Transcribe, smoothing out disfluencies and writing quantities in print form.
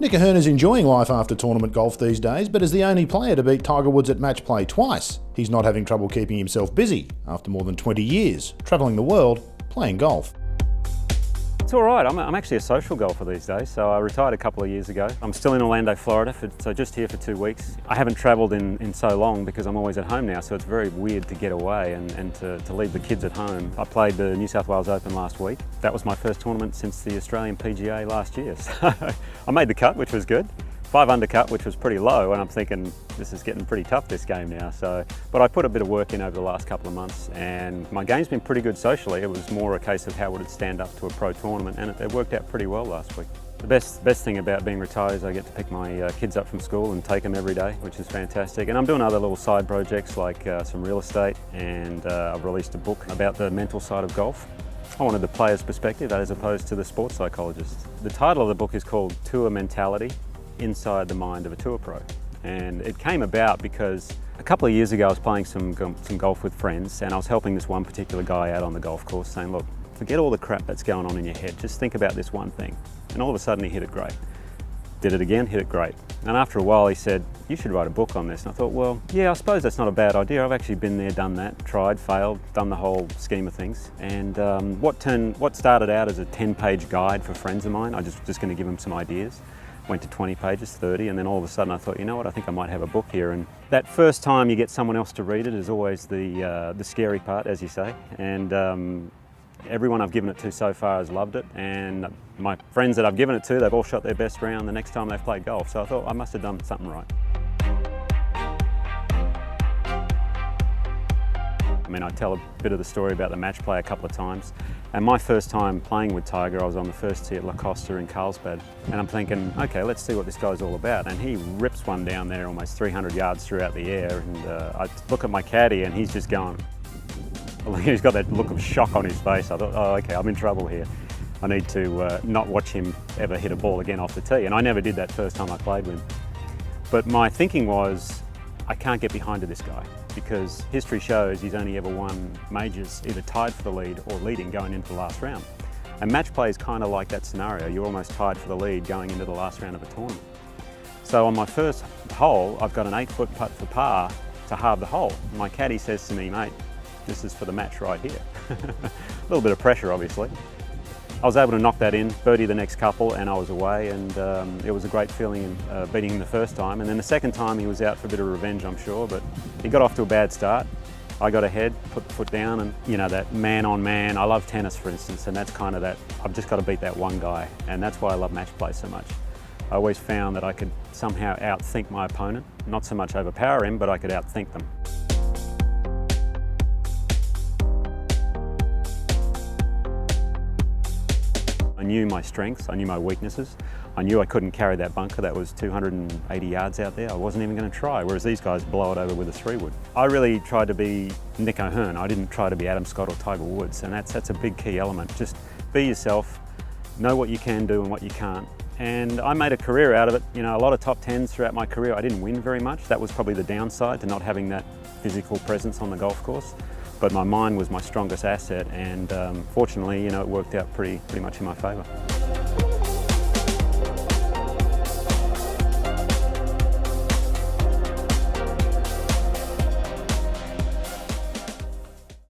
Nick O'Hearn is enjoying life after tournament golf these days, but is the only player to beat Tiger Woods at match play twice. He's not having trouble keeping himself busy after more than 20 years, travelling the world, playing golf. It's all right. I'm actually a social golfer these days, so I retired a couple of years ago. I'm still in Orlando, Florida, so just here for 2 weeks. I haven't travelled in so long because I'm always at home now, so it's very weird to get away and to leave the kids at home. I played the New South Wales Open last week. That was my first tournament since the Australian PGA last year. So I made the cut, which was good. 5 under cut, which was pretty low, and I'm thinking this is getting pretty tough this game now. But I put a bit of work in over the last couple of months, and my game's been pretty good socially. It was more a case of how would it stand up to a pro tournament, and it worked out pretty well last week. The best thing about being retired is I get to pick my kids up from school and take them every day, which is fantastic. And I'm doing other little side projects like some real estate, and I've released a book about the mental side of golf. I wanted the player's perspective as opposed to the sports psychologist. The title of the book is called Tour Mentality: Inside the Mind of a Tour Pro. And it came about because a couple of years ago I was playing some golf with friends, and I was helping this one particular guy out on the golf course, saying, look, forget all the crap that's going on in your head, just think about this one thing. And all of a sudden he hit it great. Did it again, hit it great. And after a while he said, you should write a book on this. And I thought, well, yeah, I suppose that's not a bad idea. I've actually been there, done that, tried, failed, done the whole scheme of things. And what started out as a 10-page guide for friends of mine, I just going to give them some ideas, went to 20 pages, 30, and then all of a sudden I thought, you know what, I think I might have a book here. And that first time you get someone else to read it is always the scary part, as you say. And everyone I've given it to so far has loved it, and my friends that I've given it to, they've all shot their best round the next time they've played golf. So I thought I must have done something right. I mean, I tell a bit of the story about the match play a couple of times. And my first time playing with Tiger, I was on the first tee at La Costa in Carlsbad. And I'm thinking, okay, let's see what this guy's all about. And he rips one down there almost 300 yards throughout the air. And I look at my caddy and he's just going, he's got that look of shock on his face. I thought, oh, okay, I'm in trouble here. I need to not watch him ever hit a ball again off the tee. And I never did that first time I played with him. But my thinking was, I can't get behind to this guy, because history shows he's only ever won majors either tied for the lead or leading going into the last round. And match play is kind of like that scenario. You're almost tied for the lead going into the last round of a tournament. So on my first hole, I've got an 8-foot putt for par to halve the hole. My caddy says to me, mate, this is for the match right here. A little bit of pressure, obviously. I was able to knock that in, birdie the next couple, and I was away, and it was a great feeling beating him the first time. And then the second time he was out for a bit of revenge, I'm sure, but he got off to a bad start. I got ahead, put the foot down, and you know, that man on man. I love tennis, for instance, and that's kind of that, I've just got to beat that one guy, and that's why I love match play so much. I always found that I could somehow outthink my opponent, not so much overpower him, but I could outthink them. I knew my strengths, I knew my weaknesses. I knew I couldn't carry that bunker that was 280 yards out there. I wasn't even going to try, whereas these guys blow it over with a 3-wood. I really tried to be Nick O'Hearn. I didn't try to be Adam Scott or Tiger Woods, and that's a big key element. Just be yourself, know what you can do and what you can't. And I made a career out of it. You know, a lot of top 10s throughout my career. I didn't win very much. That was probably the downside to not having that physical presence on the golf course. But my mind was my strongest asset, and fortunately, you know, it worked out pretty much in my favour.